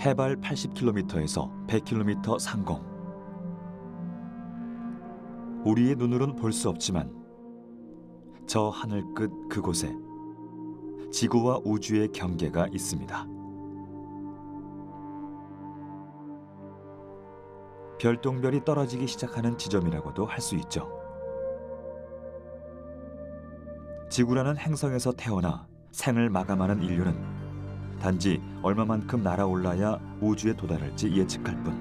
해발 80km에서 100km 상공. 우리의 눈으론 볼 수 없지만 저 하늘 끝 그곳에 지구와 우주의 경계가 있습니다. 별똥별이 떨어지기 시작하는 지점이라고도 할 수 있죠. 지구라는 행성에서 태어나 생을 마감하는 인류는 단지 얼마만큼 날아올라야 우주에 도달할지 예측할 뿐.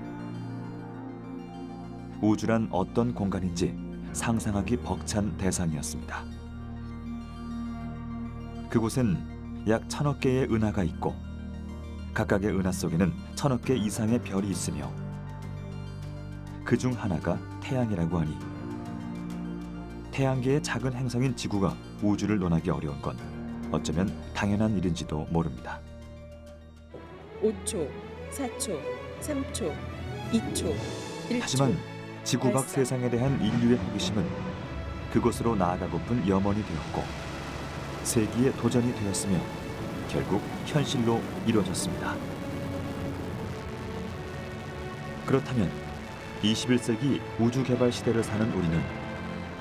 우주란 어떤 공간인지 상상하기 벅찬 대상이었습니다. 그곳엔 약 1000억 개의 은하가 있고 각각의 은하 속에는 1000억 개 이상의 별이 있으며 그중 하나가 태양이라고 하니 태양계의 작은 행성인 지구가 우주를 논하기 어려운 건 어쩌면 당연한 일인지도 모릅니다. 5초, 4초, 3초, 2초, 1초. 하지만 지구 밖 세상에 대한 인류의 호기심은 그곳으로 나아가고픈 염원이 되었고 세기의 도전이 되었으며 결국 현실로 이루어졌습니다. 그렇다면 21세기 우주 개발 시대를 사는 우리는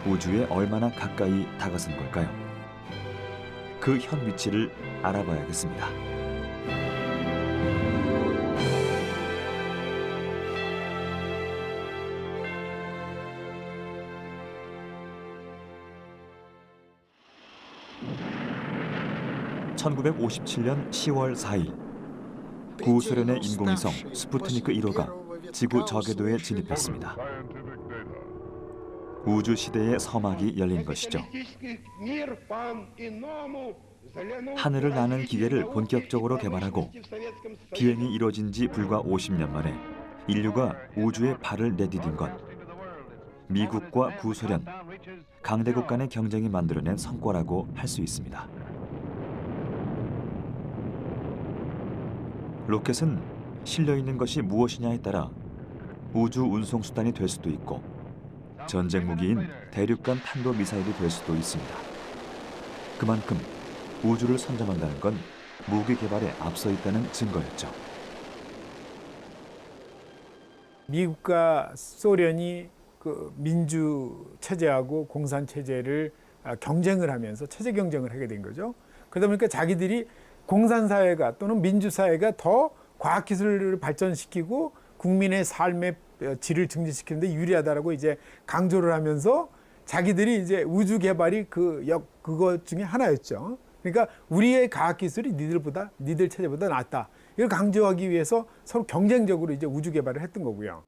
우주에 얼마나 가까이 다가선 걸까요? 그 현 위치를 알아봐야겠습니다. (1957년 10월 4일) 구소련의 인공위성 스푸트니크 1호가 지구 저궤도에 진입했습니다. 우주 시대의 서막이 열린 것이죠. 하늘을 나는 기계를 본격적으로 개발하고 비행이 이루어진 지 불과 50년 만에 인류가 우주에 발을 내디딘 건 미국과 구소련, 강대국 간의 경쟁이 만들어낸 성과라고 할 수 있습니다. 로켓은 실려 있는 것이 무엇이냐에 따라 우주 운송 수단이 될 수도 있고 전쟁 무기인 대륙간 탄도 미사일이 될 수도 있습니다. 그만큼 우주를 선점한다는 건 무기 개발에 앞서 있다는 증거였죠. 미국과 소련이 그 민주 체제하고 공산 체제를 경쟁을 하면서 체제 경쟁을 하게 된 거죠. 그러다 보니까 자기들이 공산 사회가 또는 민주 사회가 더 과학 기술을 발전시키고 국민의 삶의 질을 증진시키는데 유리하다라고 이제 강조를 하면서 자기들이 이제 우주 개발이 그것 중에 하나였죠. 그러니까 우리의 과학 기술이 니들 체제보다 낫다. 이걸 강조하기 위해서 서로 경쟁적으로 이제 우주 개발을 했던 거고요.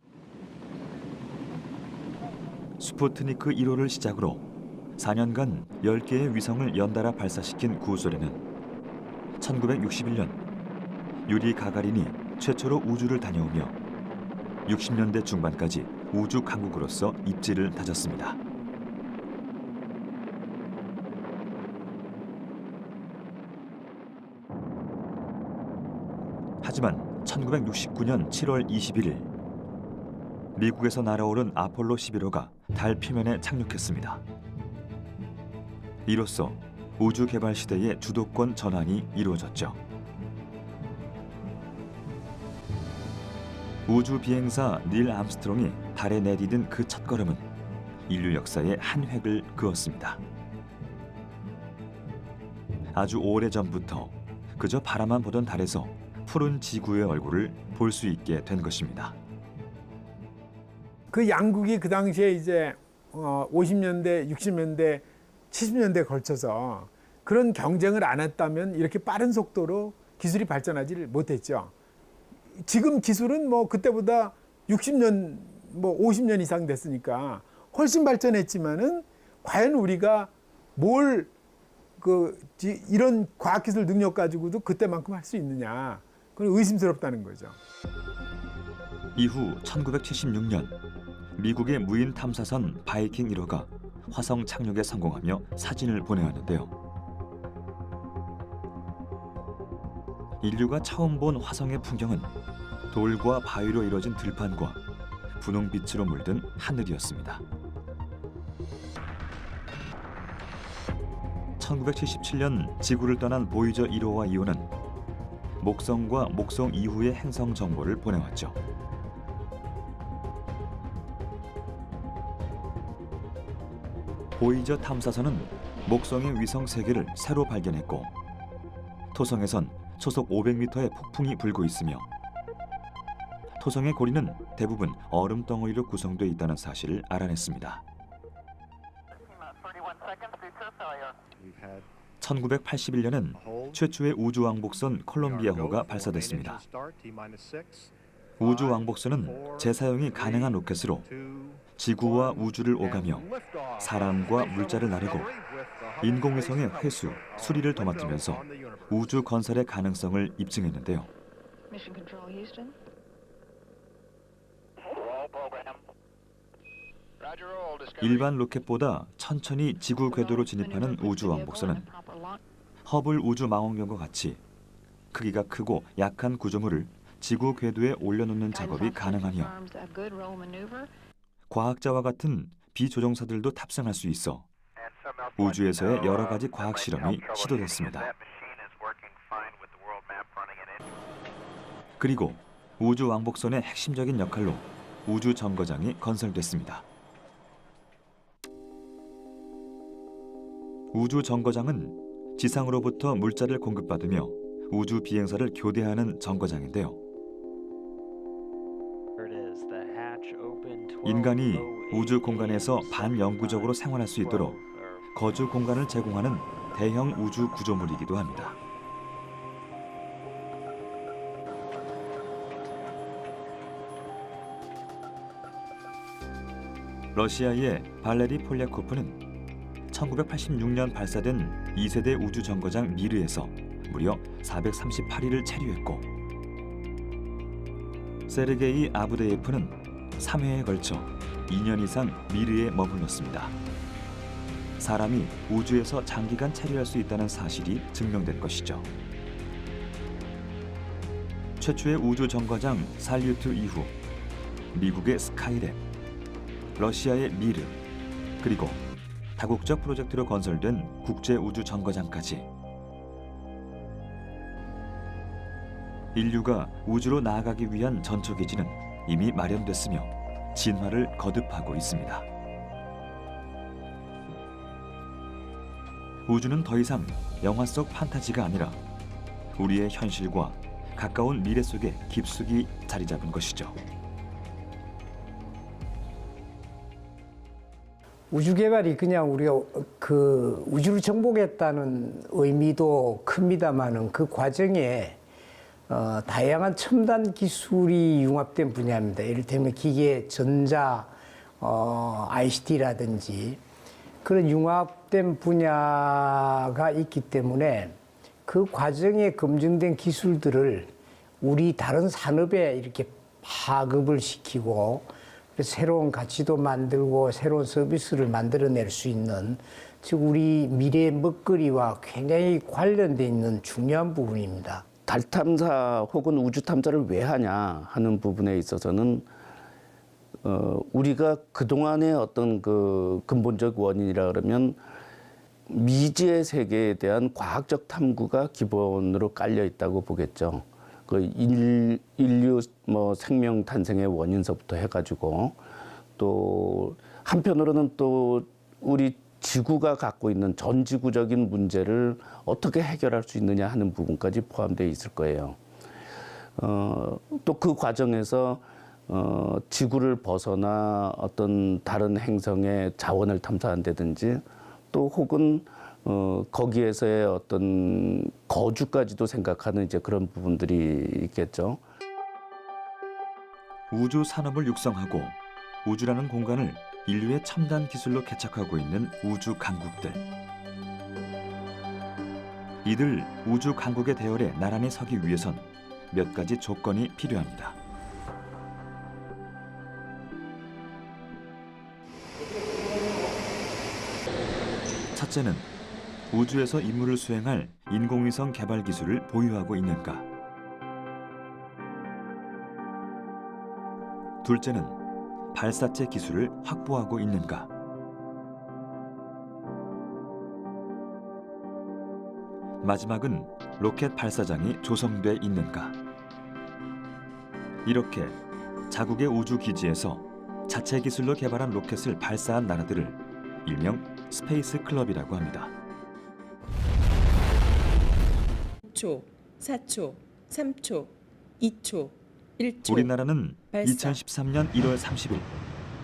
스푸트니크 1호를 시작으로 4년간 10개의 위성을 연달아 발사시킨 구소련은 1961년 유리 가가린이 최초로 우주를 다녀오며 60년대 중반까지 우주 강국으로서 입지를 다졌습니다. 하지만 1969년 7월 21일 미국에서 날아오른 아폴로 11호가 달 표면에 착륙했습니다. 이로써 우주 개발 시대의 주도권 전환이 이루어졌죠. 우주 비행사 닐 암스트롱이 달에 내디딘 그 첫걸음은 인류 역사의 한 획을 그었습니다. 아주 오래전부터 그저 바라만 보던 달에서 푸른 지구의 얼굴을 볼 수 있게 된 것입니다. 그 양국이 그 당시에 이제 50년대, 60년대, 70년대에 걸쳐서 그런 경쟁을 안 했다면 이렇게 빠른 속도로 기술이 발전하지 못했죠. 지금 기술은 뭐 그때보다 60년, 뭐 50년 이상 됐으니까 훨씬 발전했지만은 과연 우리가 이런 과학기술 능력 가지고도 그때만큼 할 수 있느냐. 그건 의심스럽다는 거죠. 이후 1976년 미국의 무인 탐사선 바이킹 1호가 화성 착륙에 성공하며 사진을 보내왔는데요. 인류가 처음 본 화성의 풍경은 돌과 바위로 이루어진 들판과 분홍빛으로 물든 하늘이었습니다. 1977년 지구를 떠난 보이저 1호와 2호는 목성과 목성 이후의 행성 정보를 보내왔죠. 보이저 탐사선은 목성의 위성 3개를 새로 발견했고 토성에선 초속 500m의 폭풍이 불고 있으며 토성의 고리는 대부분 얼음 덩어리로 구성되어 있다는 사실을 알아냈습니다. 1981년엔 최초의 우주왕복선 콜롬비아호가 발사됐습니다. 우주왕복선은 재사용이 가능한 로켓으로 지구와 우주를 오가며 사람과 물자를 나르고 인공위성의 회수, 수리를 도맡으면서 우주 건설의 가능성을 입증했는데요. 일반 로켓보다 천천히 지구 궤도로 진입하는 우주왕복선은 허블 우주망원경과 같이 크기가 크고 약한 구조물을 지구 궤도에 올려놓는 작업이 가능하며 과학자와 같은 비조종사들도 탑승할 수 있어 우주에서의 여러 가지 과학 실험이 시도됐습니다. 그리고 우주왕복선의 핵심적인 역할로 우주 정거장이 건설됐습니다. 우주 정거장은 지상으로부터 물자를 공급받으며 우주 비행사를 교대하는 정거장인데요. 인간이 우주 공간에서 반영구적으로 생활할 수 있도록 거주 공간을 제공하는 대형 우주 구조물이기도 합니다. 러시아의 발레리 폴리아코프는 1986년 발사된 2세대 우주 정거장 미르에서 무려 438일을 체류했고 세르게이 아브데예프는 3회에 걸쳐 2년 이상 미르에 머물렀습니다. 사람이 우주에서 장기간 체류할 수 있다는 사실이 증명된 것이죠. 최초의 우주 정거장 살유트 이후 미국의 스카이랩, 러시아의 미르, 그리고 다국적 프로젝트로 건설된 국제우주정거장까지 인류가 우주로 나아가기 위한 전초기지는 이미 마련됐으며 진화를 거듭하고 있습니다. 우주는 더 이상 영화 속 판타지가 아니라 우리의 현실과 가까운 미래 속에 깊숙이 자리 잡은 것이죠. 우주 개발이 그냥 우리가 그 우주를 정복했다는 의미도 큽니다만은 그 과정에 다양한 첨단 기술이 융합된 분야입니다. 이를테면 기계, 전자, ICT라든지 그런 융합된 분야가 있기 때문에 그 과정에 검증된 기술들을 우리 다른 산업에 이렇게 파급을 시키고 새로운 가치도 만들고 새로운 서비스를 만들어낼 수 있는, 즉 우리 미래의 먹거리와 굉장히 관련돼 있는 중요한 부분입니다. 달 탐사 혹은 우주 탐사를 왜 하냐 하는 부분에 있어서는 우리가 그동안의 어떤 그 근본적 원인이라 그러면 미지의 세계에 대한 과학적 탐구가 기본으로 깔려 있다고 보겠죠. 그 인류 생명 탄생의 원인서부터 해가지고 또 한편으로는 또 우리 지구가 갖고 있는 전지구적인 문제를 어떻게 해결할 수 있느냐 하는 부분까지 포함되어 있을 거예요. 또 그 과정에서 지구를 벗어나 어떤 다른 행성의 자원을 탐사한다든지 또 혹은 거기에서의 어떤 거주까지도 생각하는 이제 그런 부분들이 있겠죠. 우주 산업을 육성하고 우주라는 공간을 인류의 첨단 기술로 개척하고 있는 우주 강국들. 이들 우주 강국의 대열에 나란히 서기 위해선 몇 가지 조건이 필요합니다. 첫째는 우주에서 임무를 수행할 인공위성 개발 기술을 보유하고 있는가. 둘째는 발사체 기술을 확보하고 있는가. 마지막은 로켓 발사장이 조성돼 있는가. 이렇게 자국의 우주 기지에서 자체 기술로 개발한 로켓을 발사한 나라들을 일명 스페이스 클럽이라고 합니다. 5초, 4초, 3초, 2초, 1초. 우리나라는 발사. 2013년 1월 30일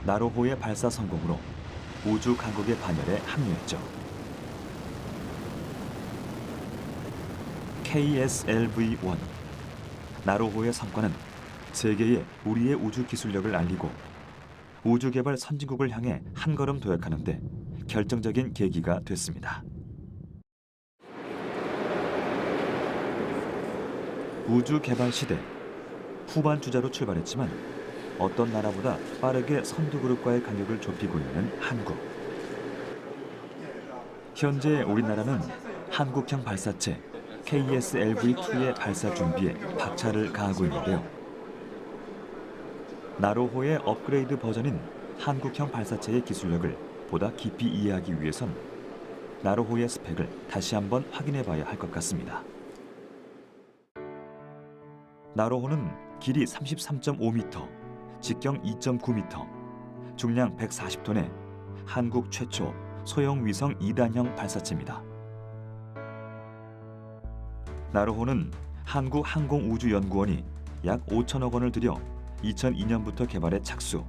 나로호의 발사 성공으로 우주 강국의 반열에 합류했죠. KSLV-1 나로호의 성과는 세계에 우리의 우주 기술력을 알리고 우주 개발 선진국을 향해 한 걸음 도약하는 데 결정적인 계기가 됐습니다. 우주 개발 시대 후반 주자로 출발했지만 어떤 나라보다 빠르게 선두그룹과의 간격을 좁히고 있는 한국. 현재 우리나라는 한국형 발사체 KSLV-2의 발사 준비에 박차를 가하고 있는데요. 나로호의 업그레이드 버전인 한국형 발사체의 기술력을 보다 깊이 이해하기 위해선 나로호의 스펙을 다시 한번 확인해 봐야 할 것 같습니다. 나로호는 길이 33.5m, 직경 2.9m, 중량 140톤의 한국 최초 소형 위성 2단형 발사체입니다. 나로호는 한국항공우주연구원이 약 5천억 원을 들여 2002년부터 개발에 착수.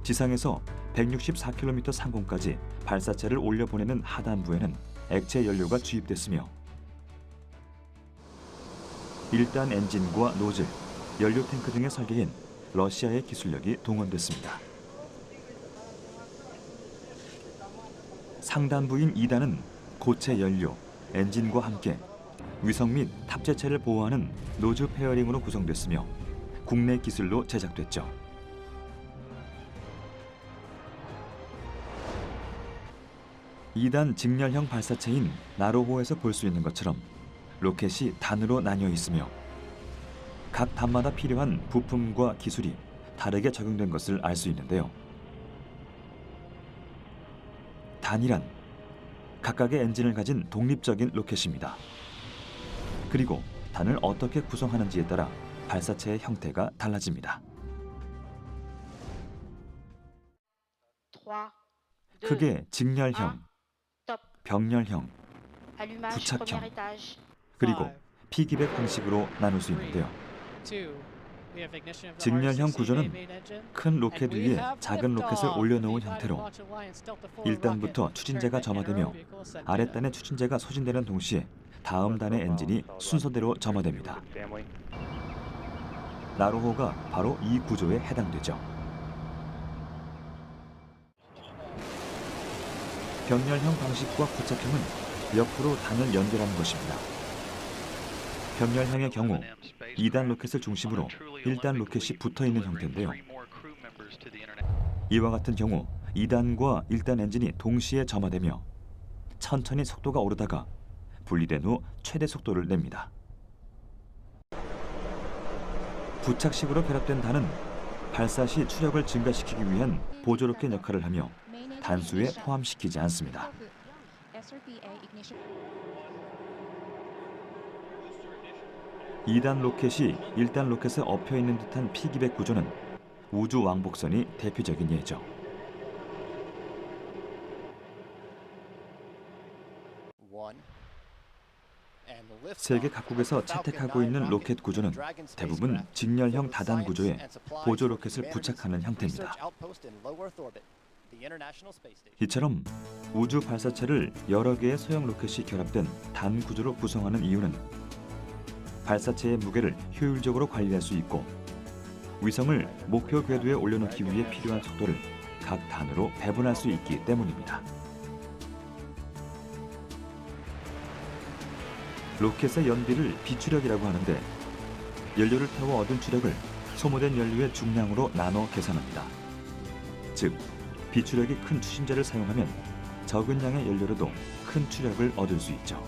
지상에서 164km 상공까지 발사체를 올려보내는 하단부에는 액체 연료가 주입됐으며 1단 엔진과 노즐, 연료 탱크 등의 설계엔 러시아의 기술력이 동원됐습니다. 상단부인 2단은 고체 연료, 엔진과 함께 위성 및 탑재체를 보호하는 노즈 페어링으로 구성됐으며 국내 기술로 제작됐죠. (2단) 직렬형 발사체인 나로호에서 볼 수 있는 것처럼 로켓이 단으로 나뉘어 있으며 각 단마다 필요한 부품과 기술이 다르게 적용된 것을 알 수 있는데요. 단이란 각각의 엔진을 가진 독립적인 로켓입니다. 그리고 단을 어떻게 구성하는지에 따라 발사체의 형태가 달라집니다. 크게 직렬형, 병렬형, 부착형, 그리고 피기백 방식으로 나눌 수 있는데요. 직렬형 구조는 큰 로켓 위에 작은 로켓을 올려놓은 형태로 1단부터 추진제가 점화되며 아랫단의 추진제가 소진되는 동시에 다음 단의 엔진이 순서대로 점화됩니다. 나로호가 바로 이 구조에 해당되죠. 병렬형 방식과 부착형은 옆으로 단을 연결하는 것입니다. 병렬형의 경우 2단 로켓을 중심으로 1단 로켓이 붙어있는 형태인데요. 이와 같은 경우 2단과 1단 엔진이 동시에 점화되며 천천히 속도가 오르다가 분리된 후 최대 속도를 냅니다. 부착식으로 결합된 단은 발사 시 추력을 증가시키기 위한 보조 로켓 역할을 하며 단수에 포함시키지 않습니다. 2단 로켓이 1단 로켓에 엎여 있는 듯한 피기백 구조는 우주 왕복선이 대표적인 예죠. 세계 각국에서 채택하고 있는 로켓 구조는 대부분 직렬형 다단 구조에 보조 로켓을 부착하는 형태입니다. 이처럼 우주 발사체를 여러 개의 소형 로켓이 결합된 단 구조로 구성하는 이유는 발사체의 무게를 효율적으로 관리할 수 있고 위성을 목표 궤도에 올려놓기 위해 필요한 속도를 각 단으로 배분할 수 있기 때문입니다. 로켓의 연비를 비추력이라고 하는데 연료를 태워 얻은 추력을 소모된 연료의 중량으로 나눠 계산합니다. 즉, 비추력이 큰 추진제를 사용하면 적은 양의 연료로도 큰 추력을 얻을 수 있죠.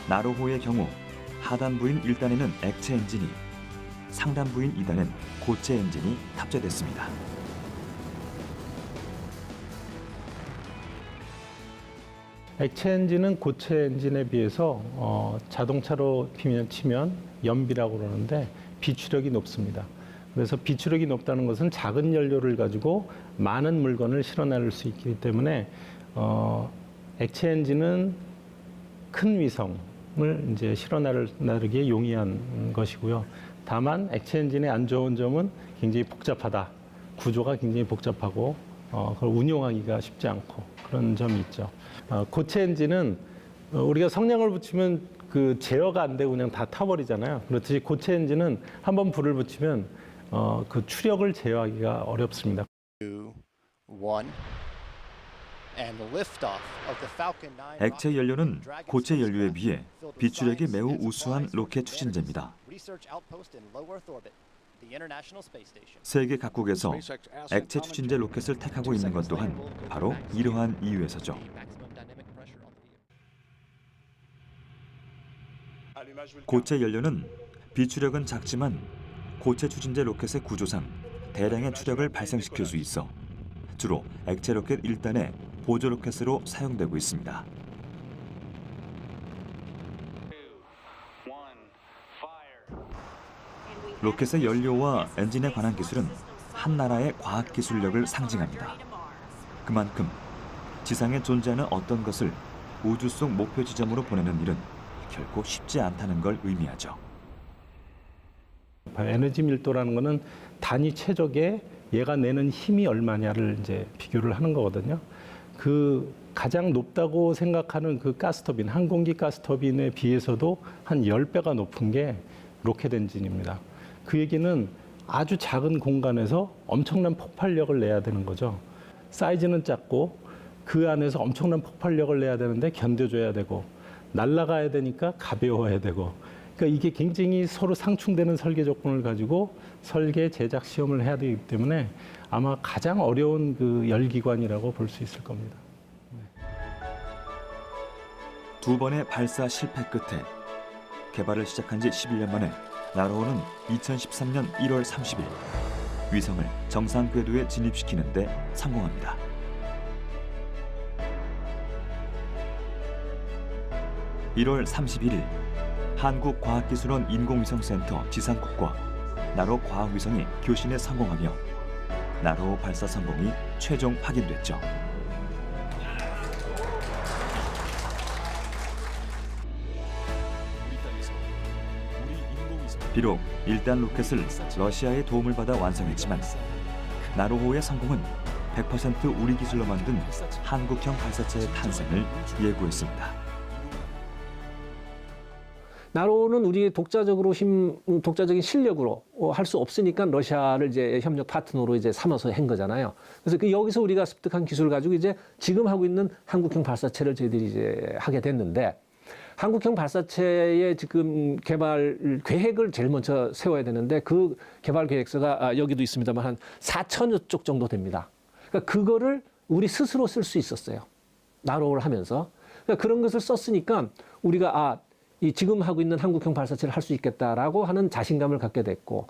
나로호의 경우 하단부인 1단에는 액체 엔진이, 상단부인 2단엔 고체 엔진이 탑재됐습니다. 액체 엔진은 고체 엔진에 비해서 자동차로 치면 연비라고 그러는데 비추력이 높습니다. 그래서 비추력이 높다는 것은 작은 연료를 가지고 많은 물건을 실어나를 수 있기 때문에 액체 엔진은 큰 위성을 이제 실어나르기에 용이한 것이고요. 다만 액체 엔진의 안 좋은 점은 굉장히 복잡하다. 구조가 굉장히 복잡하고 그걸 운용하기가 쉽지 않고 그런 점이 있죠. 고체 엔진은 우리가 성냥을 붙이면 그 제어가 안 되고 그냥 다 타버리잖아요. 그렇듯이 고체 엔진은 한번 불을 붙이면 그 추력을 제어하기가 어렵습니다. 액체 연료는 고체 연료에 비해 비추력이 매우 우수한 로켓 추진제입니다. 세계 각국에서 액체 추진제 로켓을 택하고 있는 것 또한 바로 이러한 이유에서죠. 고체 연료는 비추력은 작지만 고체 추진제 로켓의 구조상 대량의 추력을 발생시킬 수 있어 주로 액체 로켓 1단의 보조 로켓으로 사용되고 있습니다. 로켓의 연료와 엔진에 관한 기술은 한 나라의 과학 기술력을 상징합니다. 그만큼 지상에 존재하는 어떤 것을 우주 속 목표 지점으로 보내는 일은 결코 쉽지 않다는 걸 의미하죠. 에너지 밀도라는 것은 단위 최적에 얘가 내는 힘이 얼마냐를 이제 비교를 하는 거거든요. 그 가장 높다고 생각하는 그 가스터빈, 항공기 가스터빈에 비해서도 한 10배가 높은 게 로켓 엔진입니다. 그 얘기는 아주 작은 공간에서 엄청난 폭발력을 내야 되는 거죠. 사이즈는 작고 그 안에서 엄청난 폭발력을 내야 되는데 견뎌줘야 되고 날아가야 되니까 가벼워야 되고 그러니까 이게 굉장히 서로 상충되는 설계 조건을 가지고 설계 제작 시험을 해야 되기 때문에 아마 가장 어려운 그 열기관이라고 볼 수 있을 겁니다. 두 번의 발사 실패 끝에 개발을 시작한 지 11년 만에 나로호는 2013년 1월 30일 위성을 정상 궤도에 진입시키는 데 성공합니다. (1월 31일) 한국과학기술원 인공위성센터 지상국과 나로 과학위성이 교신에 성공하며 나로호 발사 성공이 최종 확인됐죠. 비록 1단 로켓을 러시아의 도움을 받아 완성했지만 나로호의 성공은 100% 우리 기술로 만든 한국형 발사체의 탄생을 예고했습니다. 나로는 우리의 독자적인 실력으로 할 수 없으니까 러시아를 이제 협력 파트너로 이제 삼아서 한 거잖아요. 그래서 여기서 우리가 습득한 기술을 가지고 이제 지금 하고 있는 한국형 발사체를 저희들이 이제 하게 됐는데 한국형 발사체의 지금 개발 계획을 제일 먼저 세워야 되는데 그 개발 계획서가 여기도 있습니다만 한 4천여 쪽 정도 됩니다. 그러니까 그거를 우리 스스로 쓸 수 있었어요. 나로를 하면서. 그러니까 그런 것을 썼으니까 우리가 이 지금 하고 있는 한국형 발사체를 할 수 있겠다라고 하는 자신감을 갖게 됐고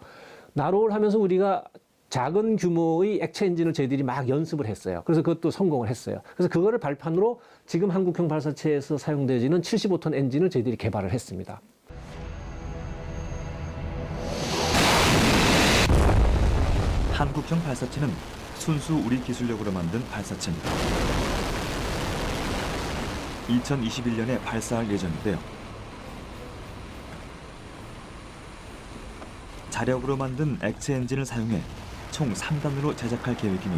나로를 하면서 우리가 작은 규모의 액체 엔진을 저희들이 막 연습을 했어요. 그래서 그것도 성공을 했어요. 그래서 그거를 발판으로 지금 한국형 발사체에서 사용되어지는 75톤 엔진을 저희들이 개발을 했습니다. 한국형 발사체는 순수 우리 기술력으로 만든 발사체입니다. 2021년에 발사할 예정인데요. 자력으로 만든 액체 엔진을 사용해 총 3단으로 제작할 계획이며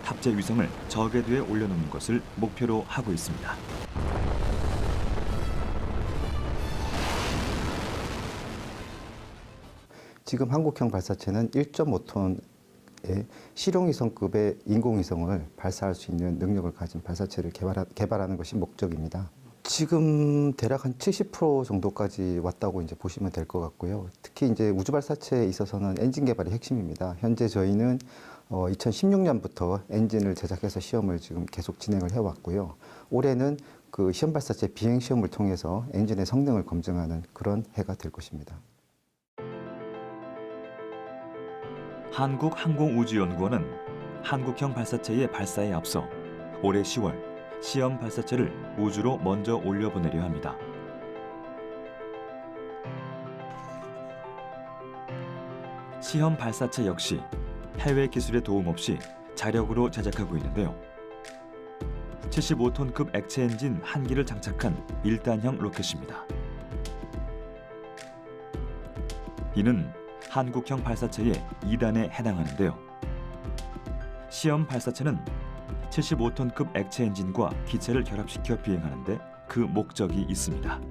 탑재 위성을 저궤도에 올려놓는 것을 목표로 하고 있습니다. 지금 한국형 발사체는 1.5톤의 실용위성급의 인공위성을 발사할 수 있는 능력을 가진 발사체를 개발하는 것이 목적입니다. 지금 대략 한 70% 정도까지 왔다고 이제 보시면 될 것 같고요. 특히 이제 우주 발사체에 있어서는 엔진 개발이 핵심입니다. 현재 저희는 2016년부터 엔진을 제작해서 시험을 지금 계속 진행을 해왔고요. 올해는 그 시험 발사체 비행 시험을 통해서 엔진의 성능을 검증하는 그런 해가 될 것입니다. 한국항공우주연구원은 한국형 발사체의 발사에 앞서 올해 10월 시험 발사체를 우주로 먼저 올려보내려 합니다. 시험 발사체 역시 해외 기술의 도움 없이 자력으로 제작하고 있는데요. 75톤급 액체 엔진 1기를 장착한 1단형 로켓입니다. 이는 한국형 발사체의 2단에 해당하는데요. 시험 발사체는 75톤급 액체 엔진과 기체를 결합시켜 비행하는데 그 목적이 있습니다.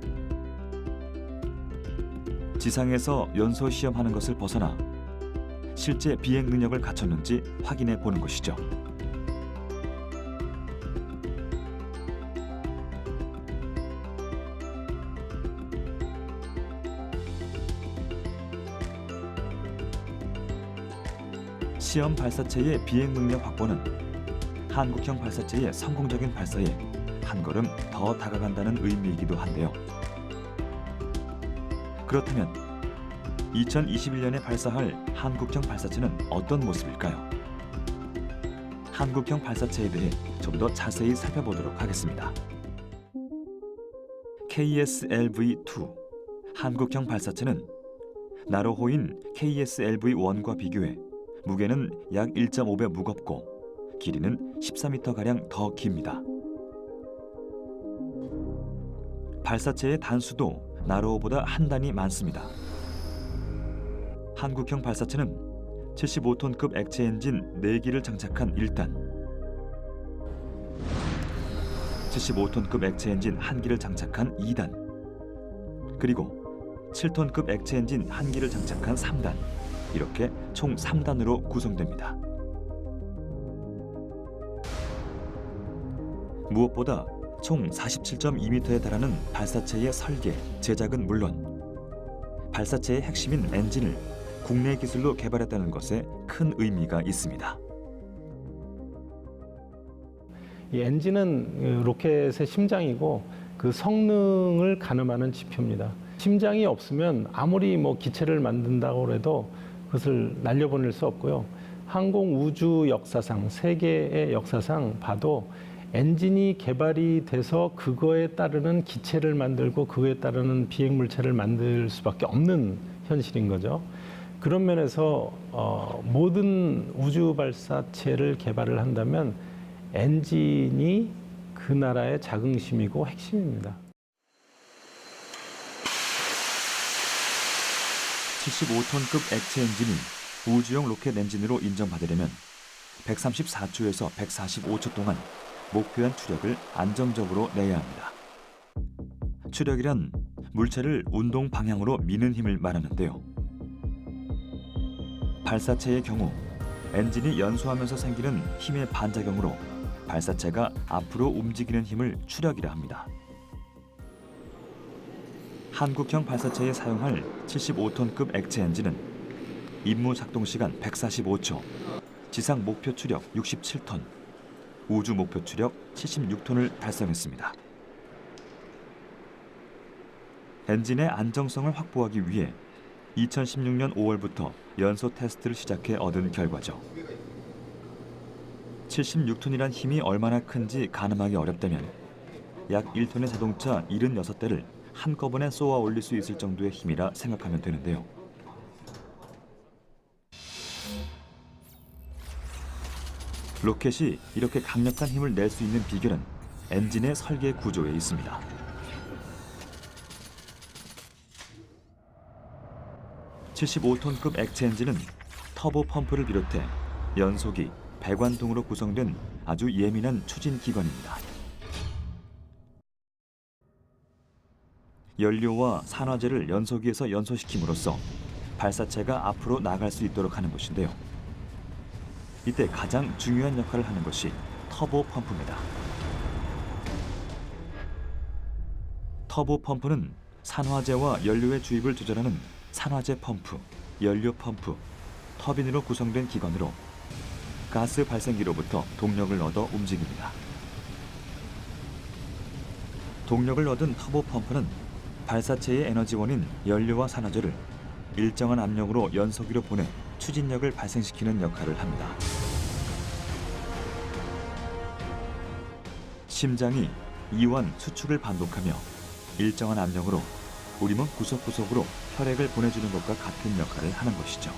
지상에서 연소 시험하는 것을 벗어나 실제 비행 능력을 갖췄는지 확인해 보는 것이죠. 시험 발사체의 비행 능력 확보는 한국형 발사체의 성공적인 발사에 한 걸음 더 다가간다는 의미이기도 한데요. 그렇다면 2021년에 발사할 한국형 발사체는 어떤 모습일까요? 한국형 발사체에 대해 좀 더 자세히 살펴보도록 하겠습니다. KSLV-2 한국형 발사체는 나로호인 KSLV-1과 비교해 무게는 약 1.5배 무겁고 길이는 14m가량 더 깁니다. 발사체의 단수도 나로호보다 한 단위 많습니다. 한국형 발사체는 75톤급 액체 엔진 4기를 장착한 1단, 75톤급 액체 엔진 1기를 장착한 2단, 그리고 7톤급 액체 엔진 1기를 장착한 3단, 이렇게 총 3단으로 구성됩니다. 무엇보다 총 47.2m에 달하는 발사체의 설계, 제작은 물론 발사체의 핵심인 엔진을 국내 기술로 개발했다는 것에 큰 의미가 있습니다. 이 엔진은 로켓의 심장이고 그 성능을 가늠하는 지표입니다. 심장이 없으면 아무리 기체를 만든다고 해도 그것을 날려보낼 수 없고요. 항공 우주 역사상, 세계의 역사상 봐도 엔진이 개발이 돼서 그거에 따르는 기체를 만들고 그거에 따르는 비행 물체를 만들 수밖에 없는 현실인 거죠. 그런 면에서 모든 우주 발사체를 개발을 한다면 엔진이 그 나라의 자긍심이고 핵심입니다. 75톤급 액체 엔진이 우주용 로켓 엔진으로 인정받으려면 134초에서 145초 동안 목표한 추력을 안정적으로 내야 합니다. 추력이란 물체를 운동 방향으로 미는 힘을 말하는데요. 발사체의 경우 엔진이 연소하면서 생기는 힘의 반작용으로 발사체가 앞으로 움직이는 힘을 추력이라 합니다. 한국형 발사체에 사용할 75톤급 액체 엔진은 임무 작동 시간 145초, 지상 목표 추력 67톤, 우주 목표 추력 76톤을 달성했습니다. 엔진의 안정성을 확보하기 위해 2016년 5월부터 연소 테스트를 시작해 얻은 결과죠. 76톤이란 힘이 얼마나 큰지 가늠하기 어렵다면 약 1톤의 자동차 76대를 한꺼번에 쏘아 올릴 수 있을 정도의 힘이라 생각하면 되는데요. 로켓이 이렇게 강력한 힘을 낼 수 있는 비결은 엔진의 설계 구조에 있습니다. (75톤급) 액체 엔진은 터보 펌프를 비롯해 연소기, 배관 등으로 구성된 아주 예민한 추진 기관입니다. 연료와 산화제를 연소기에서 연소시킴으로써 발사체가 앞으로 나갈 수 있도록 하는 것인데요. 이때 가장 중요한 역할을 하는 것이 터보 펌프입니다. 터보 펌프는 산화제와 연료의 주입을 조절하는 산화제 펌프, 연료 펌프, 터빈으로 구성된 기관으로 가스 발생기로부터 동력을 얻어 움직입니다. 동력을 얻은 터보 펌프는 발사체의 에너지원인 연료와 산화제를 일정한 압력으로 연소기로 보내 추진력을 발생시키는 역할을 합니다. 심장이 이완 수축을 반복하며 일정한 압력으로 우리 몸 구석구석으로 혈액을 보내주는 것과 같은 역할을 하는 것이죠.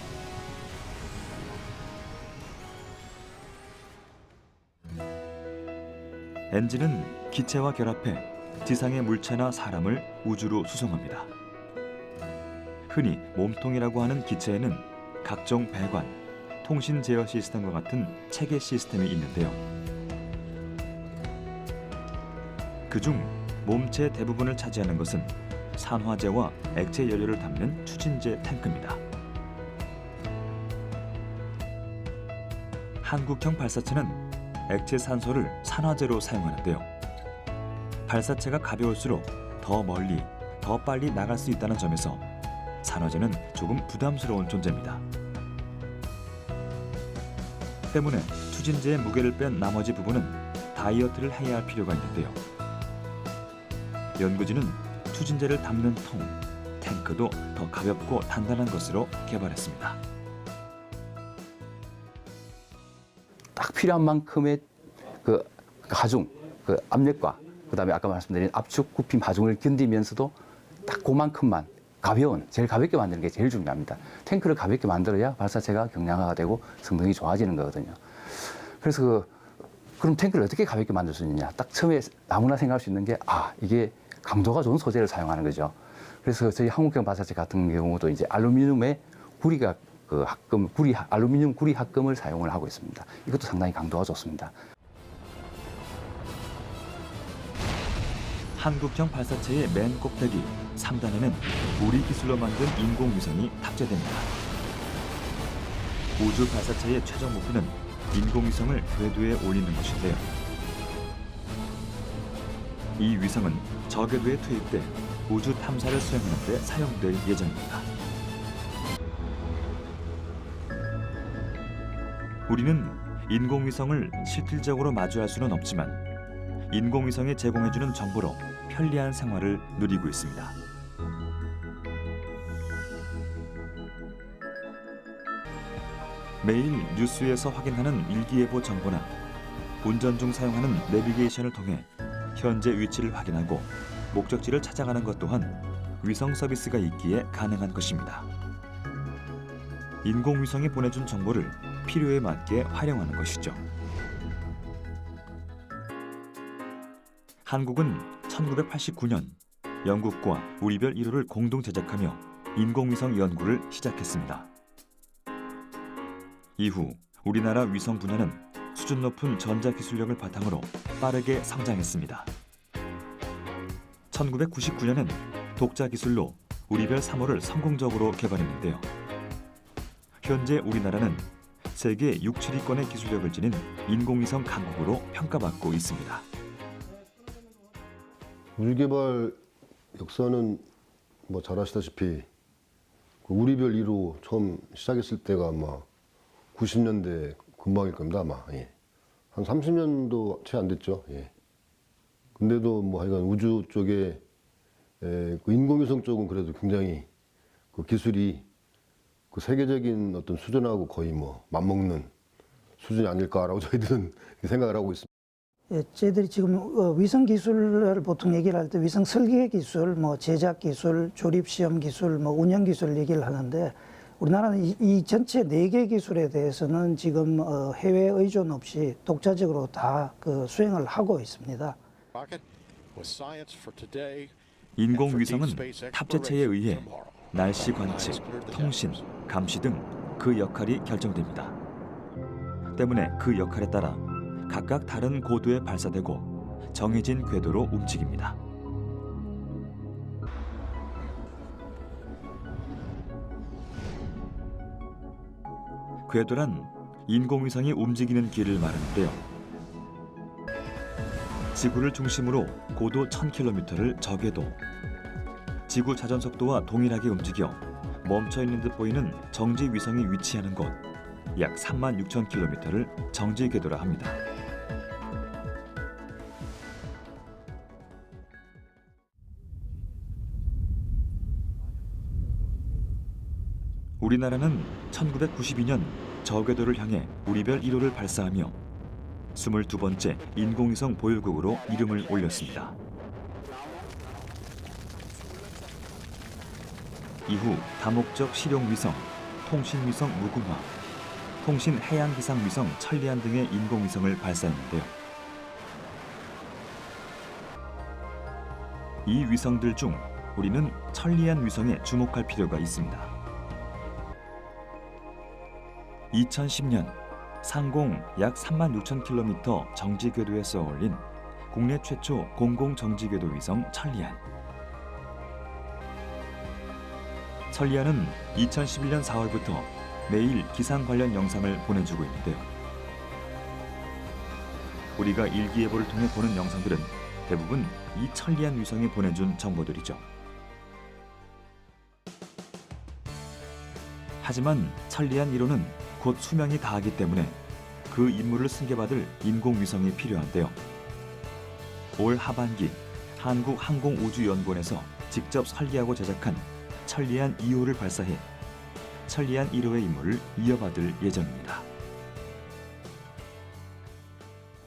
엔진은 기체와 결합해 지상의 물체나 사람을 우주로 수송합니다. 흔히 몸통이라고 하는 기체에는 각종 배관, 통신 제어 시스템과 같은 체계 시스템이 있는데요. 그중 몸체 대부분을 차지하는 것은 산화제와 액체 연료를 담는 추진제 탱크입니다. 한국형 발사체는 액체 산소를 산화제로 사용하는데요. 발사체가 가벼울수록 더 멀리, 더 빨리 나갈 수 있다는 점에서 산화제는 조금 부담스러운 존재입니다. 때문에 추진제의 무게를 뺀 나머지 부분은 다이어트를 해야 할 필요가 있는데요. 연구진은 추진제를 담는 통, 탱크도 더 가볍고 단단한 것으로 개발했습니다. 딱 필요한 만큼의 그 하중, 그 압력과 그다음에 아까 말씀드린 압축 굽힘 하중을 견디면서도 딱 그만큼만 가벼운, 제일 가볍게 만드는 게 제일 중요합니다. 탱크를 가볍게 만들어야 발사체가 경량화가 되고 성능이 좋아지는 거거든요. 그래서 그럼 탱크를 어떻게 가볍게 만들 수 있느냐? 딱 처음에 아무나 생각할 수 있는 게 이게 강도가 좋은 소재를 사용하는 거죠. 그래서 저희 한국형 발사체 같은 경우도 이제 알루미늄의 구리가 알루미늄 구리 합금을 사용을 하고 있습니다. 이것도 상당히 강도가 좋습니다. 한국형 발사체의 맨 꼭대기 3단에는 우리 기술로 만든 인공위성이 탑재됩니다. 우주 발사체의 최종 목표는 인공위성을 궤도에 올리는 것인데요. 이 위성은 저궤도에 투입돼 우주 탐사를 수행하는 데 사용될 예정입니다. 우리는 인공위성을 실질적으로 마주할 수는 없지만 인공위성이 제공해주는 정보로 편리한 생활을 누리고 있습니다. 매일 뉴스에서 확인하는 일기예보 정보나 운전 중 사용하는 내비게이션을 통해 현재 위치를 확인하고 목적지를 찾아가는 것 또한 위성 서비스가 있기에 가능한 것입니다. 인공위성이 보내준 정보를 필요에 맞게 활용하는 것이죠. 한국은 1989년 영국과 우리별 1호를 공동 제작하며 인공위성 연구를 시작했습니다. 이후 우리나라 위성 분야는 수준 높은 전자기술력을 바탕으로 빠르게 성장했습니다. 1999년엔 독자 기술로 우리별 3호를 성공적으로 개발했는데요. 현재 우리나라는 세계 6, 7위권의 기술력을 지닌 인공위성 강국으로 평가받고 있습니다. 우주 개발 역사는 뭐 잘 아시다시피 우리별 1호 처음 시작했을 때가 아마 90년대 금방일 겁니다, 아마. 예. 한 30년도 채 안 됐죠. 예. 근데도 뭐 하여간 우주 쪽에 그 인공위성 쪽은 그래도 굉장히 그 기술이 그 세계적인 어떤 수준하고 거의 뭐 맞먹는 수준이 아닐까라고 저희들은 생각을 하고 있습니다. 예, 저희들이 지금 위성 기술을 보통 얘기를 할 때 위성 설계 기술, 뭐 제작 기술, 조립 시험 기술, 뭐 운영 기술 얘기를 하는데 우리나라는 이 전체 4개 기술에 대해서는 지금 해외 의존 없이 독자적으로 다 그 수행을 하고 있습니다. 인공위성은 탑재체에 의해 날씨 관측, 통신, 감시 등 그 역할이 결정됩니다. 때문에 그 역할에 따라 각각 다른 고도에 발사되고 정해진 궤도로 움직입니다. 궤도란 인공위성이 움직이는 길을 말하는데요. 지구를 중심으로 고도 1000km를 저궤도, 지구 자전 속도와 동일하게 움직여 멈춰있는 듯 보이는 정지 위성이 위치하는 곳 약 36,000km를 정지 궤도라 합니다. 우리나라는 1992년 저궤도를 향해 우리별 1호를 발사하며 22번째 인공위성 보유국으로 이름을 올렸습니다. 이후 다목적 실용위성, 통신위성 무궁화, 통신해양기상위성 천리안 등의 인공위성을 발사했는데요. 이 위성들 중 우리는 천리안 위성에 주목할 필요가 있습니다. 2010년 상공 약 36,000km 정지궤도에 쏘아올린 국내 최초 공공정지궤도 위성 천리안. 천리안은 2011년 4월부터 매일 기상 관련 영상을 보내주고 있는데요. 우리가 일기예보를 통해 보는 영상들은 대부분 이 천리안 위성이 보내준 정보들이죠. 하지만 천리안 1호는 곧 수명이 다하기 때문에 그 임무를 승계받을 인공위성이 필요한데요. 올 하반기 한국항공우주연구원에서 직접 설계하고 제작한 천리안 2호를 발사해 천리안 1호의 임무를 이어받을 예정입니다.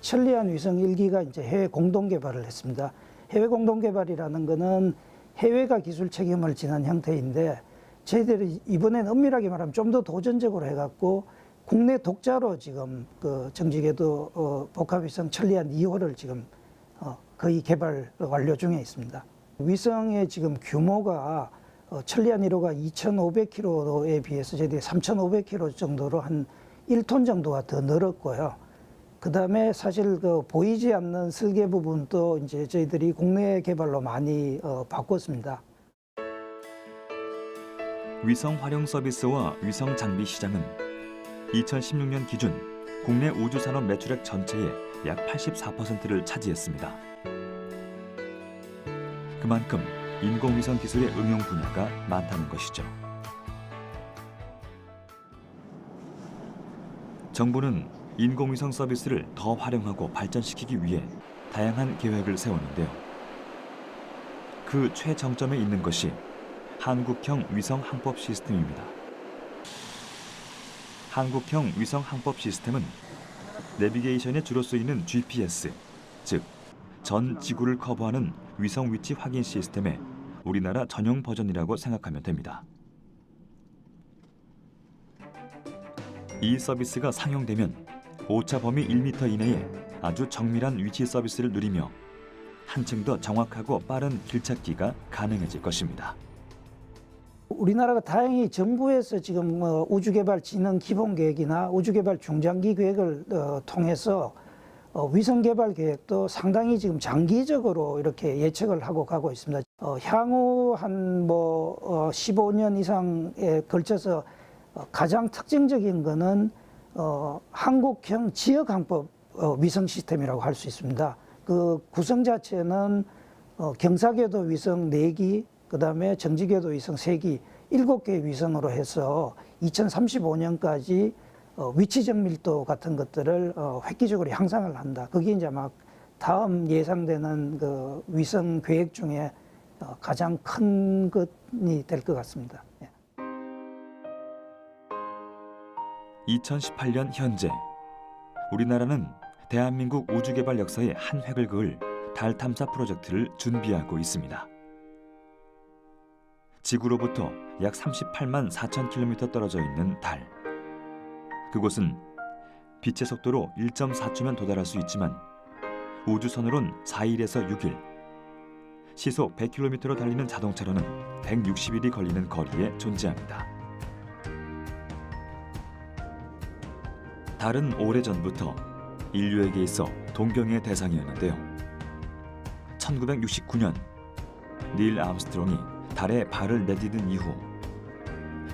천리안 위성 1기가 이제 해외 공동 개발을 했습니다. 해외 공동 개발이라는 것은 해외가 기술 책임을 지는 형태인데 저희들이 이번엔 엄밀하게 말하면 좀 더 도전적으로 해갖고 국내 독자로 지금 그 정지궤도 복합위성 천리안 2호를 지금 거의 개발 완료 중에 있습니다. 위성의 지금 규모가 천리안 1호가 2,500km에 비해서 저희들이 3,500km 정도로 한 1톤 정도가 더 늘었고요. 그 다음에 사실 그 보이지 않는 설계 부분도 이제 저희들이 국내 개발로 많이 바꿨습니다. 위성 활용 서비스와 위성 장비 시장은 2016년 기준 국내 우주산업 매출액 전체의 약 84%를 차지했습니다. 그만큼 인공위성 기술의 응용 분야가 많다는 것이죠. 정부는 인공위성 서비스를 더 활용하고 발전시키기 위해 다양한 계획을 세웠는데요. 그 최정점에 있는 것이 한국형 위성 항법 시스템입니다. 한국형 위성 항법 시스템은 내비게이션에 주로 쓰이는 GPS, 즉 전 지구를 커버하는 위성 위치 확인 시스템의 우리나라 전용 버전이라고 생각하면 됩니다. 이 서비스가 상용되면 오차 범위 1m 이내에 아주 정밀한 위치 서비스를 누리며 한층 더 정확하고 빠른 길찾기가 가능해질 것입니다. 우리나라가 다행히 정부에서 지금 우주개발진흥기본계획이나 우주개발 중장기 계획을 통해서 위성 개발 계획도 상당히 지금 장기적으로 이렇게 예측을 하고 가고 있습니다. 향후 한 15년 이상에 걸쳐서 가장 특징적인 거는 한국형 지역항법 위성 시스템이라고 할 수 있습니다. 그 구성 자체는 경사궤도 위성 4기, 그 다음에 정지궤도 위성 3기, 7개의 위성으로 해서 2035년까지 위치 정밀도 같은 것들을 획기적으로 향상을 한다. 그게 이제 막 다음 예상되는 그 위성 계획 중에 가장 큰 것이 될 것 같습니다. 2018년 현재 우리나라는 대한민국 우주개발 역사의 한 획을 그을 달 탐사 프로젝트를 준비하고 있습니다. 지구로부터 약 38만 4천 km 떨어져 있는 달. 그곳은 빛의 속도로 1.4초면 도달할 수 있지만 우주선으론 4일에서 6일, 시속 100km로 달리는 자동차로는 160일이 걸리는 거리에 존재합니다. 달은 오래전부터 인류에게 있어 동경의 대상이었는데요. 1969년 닐 암스트롱이 달에 발을 내디딘 이후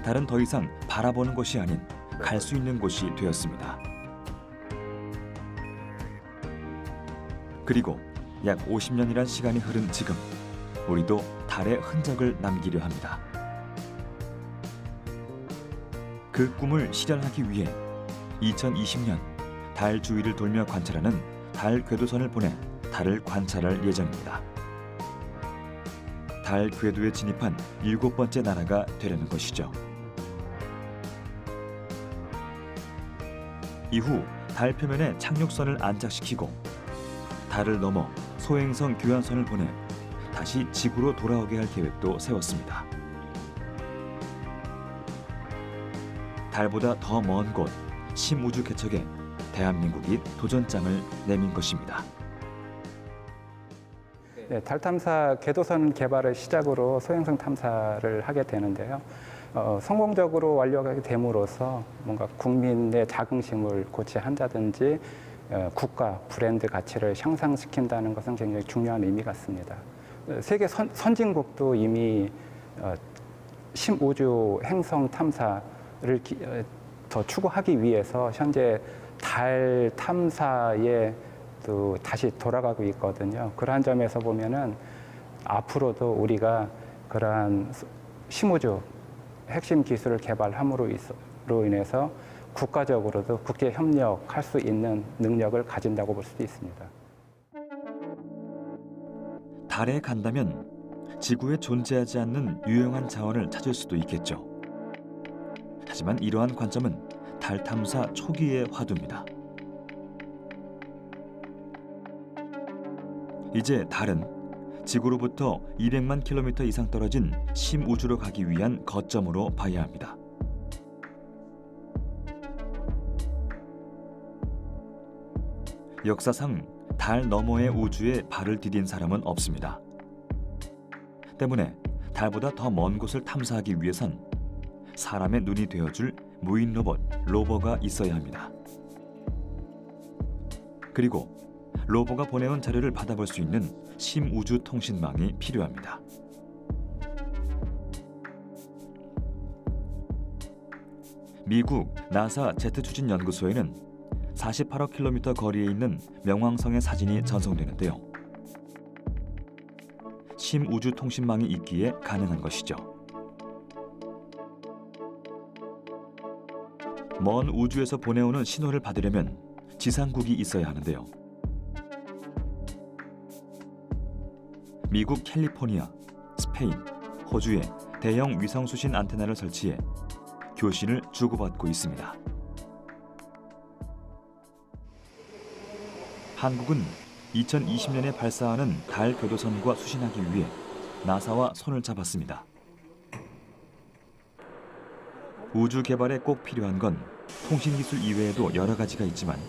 달은 더 이상 바라보는 곳이 아닌 갈 수 있는 곳이 되었습니다. 그리고 약 50년이란 시간이 흐른 지금 우리도 달의 흔적을 남기려 합니다. 그 꿈을 실현하기 위해 2020년 달 주위를 돌며 관찰하는 달 궤도선을 보내 달을 관찰할 예정입니다. 달 궤도에 진입한 7번째 나라가 되려는 것이죠. 이후 달 표면에 착륙선을 안착시키고 달을 넘어 소행성 교환선을 보내 다시 지구로 돌아오게 할 계획도 세웠습니다. 달보다 더 먼 곳 심우주 개척에 대한민국이 도전장을 내민 것입니다. 네, 달 탐사 궤도선 개발을 시작으로 소행성 탐사를 하게 되는데요. 성공적으로 완료하게 됨으로써 뭔가 국민의 자긍심을 고취한다든지 국가 브랜드 가치를 향상시킨다는 것은 굉장히 중요한 의미 같습니다. 세계 선진국도 이미 심우주 행성 탐사를 더 추구하기 위해서 현재 달 탐사에 또 다시 돌아가고 있거든요. 그러한 점에서 보면은 앞으로도 우리가 그러한 심우주 핵심 기술을 개발함으로 인해서 국가적으로도 국제 협력할 수 있는 능력을 가진다고 볼 수도 있습니다. 달에 간다면 지구에 존재하지 않는 유용한 자원을 찾을 수도 있겠죠. 하지만 이러한 관점은 달 탐사 초기의 화두입니다. 이제 달은 지구로부터 200만 킬로미터 이상 떨어진 심우주로 가기 위한 거점으로 봐야 합니다. 역사상 달 너머의 우주에 발을 디딘 사람은 없습니다. 때문에 달보다 더 먼 곳을 탐사하기 위해선 사람의 눈이 되어줄 무인 로봇 로버가 있어야 합니다. 그리고 로버가 보내온 자료를 받아볼 수 있는 심우주 통신망이 필요합니다. 미국 나사 제트 추진 연구소에는 48억 킬로미터 거리에 있는 명왕성의 사진이 전송되는데요. 심우주 통신망이 있기에 가능한 것이죠. 먼 우주에서 보내오는 신호를 받으려면 지상국이 있어야 하는데요. 미국 캘리포니아, 스페인, 호주에 대형 위성 수신 안테나를 설치해 교신을 주고받고 있습니다. 한국은 2020년에 발사하는 달 궤도선과 수신하기 위해 나사와 손을 잡았습니다. 우주 개발에 꼭 필요한 건 통신 기술 이외에도 여러 가지가 있지만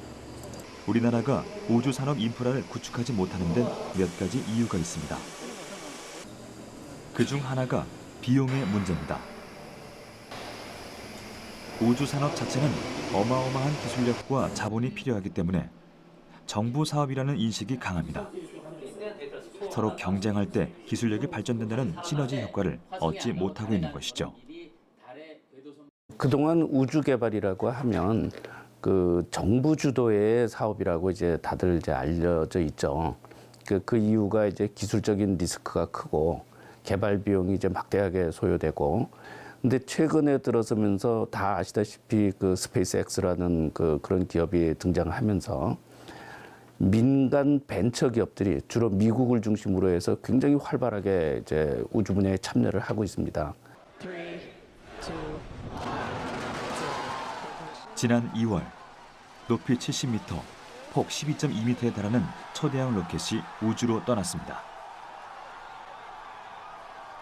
우리나라가 우주 산업 인프라를 구축하지 못하는 데는 몇 가지 이유가 있습니다. 그중 하나가 비용의 문제입니다. 우주 산업 자체는 어마어마한 기술력과 자본이 필요하기 때문에 정부 사업이라는 인식이 강합니다. 서로 경쟁할 때 기술력이 발전된다는 시너지 효과를 얻지 못하고 있는 것이죠. 그동안 우주 개발이라고 하면 그 정부 주도의 사업이라고 이제 다들 이제 알려져 있죠. 그 이유가 이제 기술적인 리스크가 크고 개발 비용이 이제 막대하게 소요되고. 근데 최근에 들어서면서 다 아시다시피 그 스페이스X라는 그런 기업이 등장하면서 민간 벤처 기업들이 주로 미국을 중심으로 해서 굉장히 활발하게 이제 우주 분야에 참여를 하고 있습니다. 지난 2월 높이 70m, 폭 12.2m에 달하는 초대형 로켓이 우주로 떠났습니다.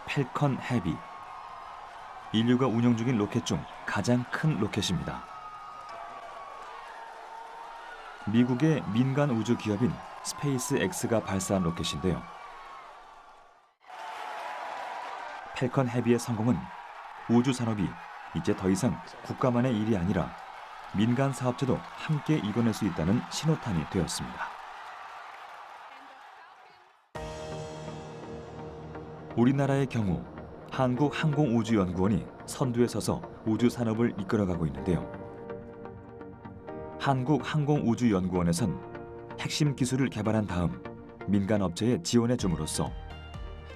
팰컨 헤비, 인류가 운영 중인 로켓 중 가장 큰 로켓입니다. 미국의 민간 우주 기업인 스페이스X가 발사한 로켓인데요. 팰컨 헤비의 성공은 우주 산업이 이제 더 이상 국가만의 일이 아니라 민간 사업체도 함께 이뤄낼 수 있다는 신호탄이 되었습니다. 우리나라의 경우 한국항공우주연구원이 선두에 서서 우주 산업을 이끌어가고 있는데요. 한국항공우주연구원에선 핵심 기술을 개발한 다음 민간 업체에 지원해 줌으로써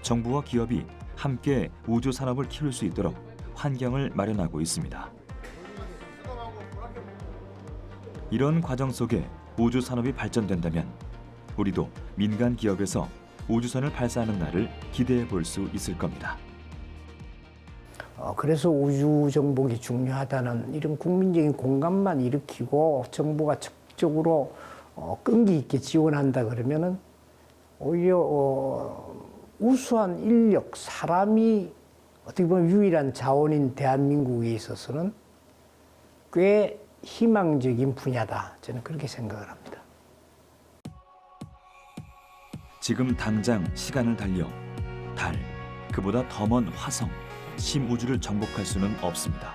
정부와 기업이 함께 우주 산업을 키울 수 있도록 환경을 마련하고 있습니다. 이런 과정 속에 우주 산업이 발전된다면 우리도 민간 기업에서 우주선을 발사하는 날을 기대해 볼 수 있을 겁니다. 그래서 우주 정복이 중요하다는 이런 국민적인 공감만 일으키고 정부가 적극적으로 끈기 있게 지원한다 그러면은 오히려 우수한 인력, 사람이 어떻게 보면 유일한 자원인 대한민국에 있어서는 꽤 희망적인 분야다. 저는 그렇게 생각을 합니다. 지금 당장 시간을 달려 달, 그보다 더 먼 화성, 심우주를 정복할 수는 없습니다.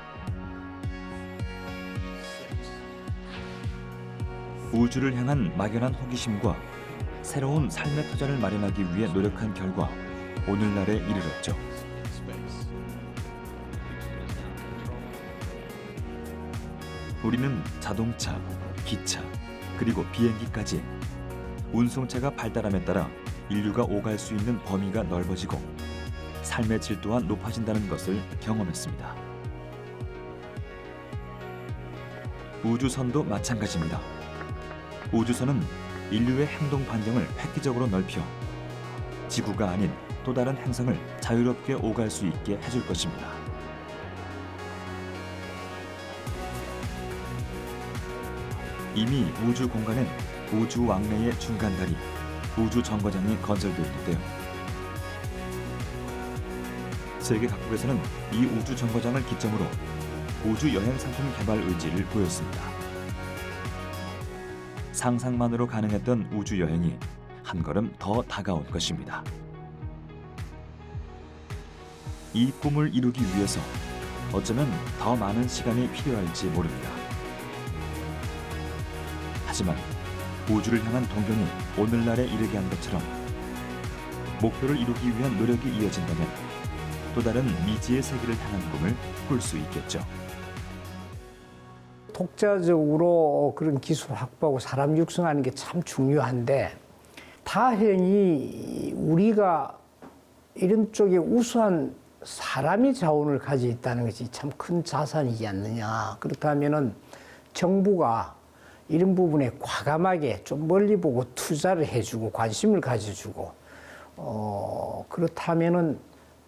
우주를 향한 막연한 호기심과 새로운 삶의 터전을 마련하기 위해 노력한 결과 오늘날에 이르렀죠. 우리는 자동차, 기차, 그리고 비행기까지 운송체가 발달함에 따라 인류가 오갈 수 있는 범위가 넓어지고 삶의 질 또한 높아진다는 것을 경험했습니다. 우주선도 마찬가지입니다. 우주선은 인류의 행동 반경을 획기적으로 넓혀 지구가 아닌 또 다른 행성을 자유롭게 오갈 수 있게 해줄 것입니다. 이미 우주 공간엔 우주 왕래의 중간다리, 우주 정거장이 건설되어 있는데요. 세계 각국에서는 이 우주 정거장을 기점으로 우주 여행 상품 개발 의지를 보였습니다. 상상만으로 가능했던 우주 여행이 한 걸음 더 다가온 것입니다. 이 꿈을 이루기 위해서 어쩌면 더 많은 시간이 필요할지 모릅니다. 하지만 우주를 향한 동경이 오늘날에 이르게 한 것처럼 목표를 이루기 위한 노력이 이어진다면 또 다른 미지의 세계를 향한 꿈을 꿀 수 있겠죠. 독자적으로 그런 기술 확보하고 사람 육성하는 게 참 중요한데 다행히 우리가 이런 쪽에 우수한 사람이 자원을 가지고 있다는 것이 참 큰 자산이지 않느냐. 그렇다면은 정부가 이런 부분에 과감하게 좀 멀리 보고 투자를 해주고 관심을 가져주고 그렇다면은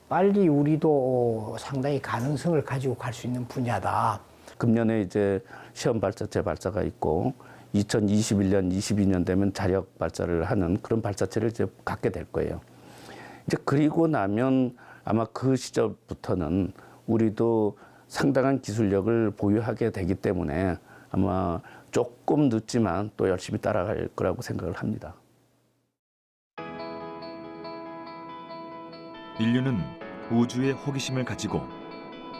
빨리 우리도 상당히 가능성을 가지고 갈 수 있는 분야다. 금년에 이제 시험 발사체 발사가 있고 2021년, 22년 되면 자력 발사를 하는 그런 발사체를 이제 갖게 될 거예요. 이제 그리고 나면 아마 그 시절부터는 우리도 상당한 기술력을 보유하게 되기 때문에 아마 조금 늦지만 또 열심히 따라갈 거라고 생각을 합니다. 인류는 우주의 호기심을 가지고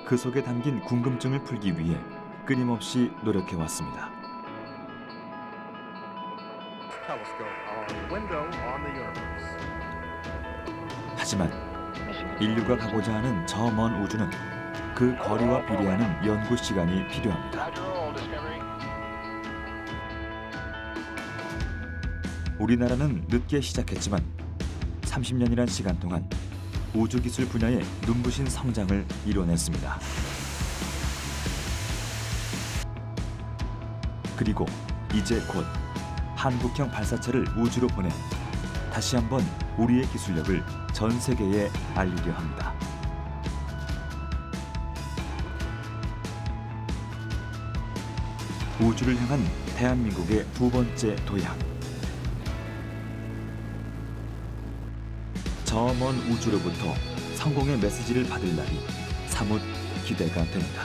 그 속에 담긴 궁금증을 풀기 위해 끊임없이 노력해왔습니다. 하지만 인류가 가고자 하는 저 먼 우주는 그 거리와 비례하는 연구 시간이 필요합니다. 우리나라는 늦게 시작했지만 30년이란 시간 동안 우주기술 분야의 눈부신 성장을 이뤄냈습니다. 그리고 이제 곧 한국형 발사체를 우주로 보내 다시 한번 우리의 기술력을 전 세계에 알리려 합니다. 우주를 향한 대한민국의 두 번째 도약. 저 먼 우주로부터 성공의 메시지를 받을 날이 사뭇 기대가 됩니다.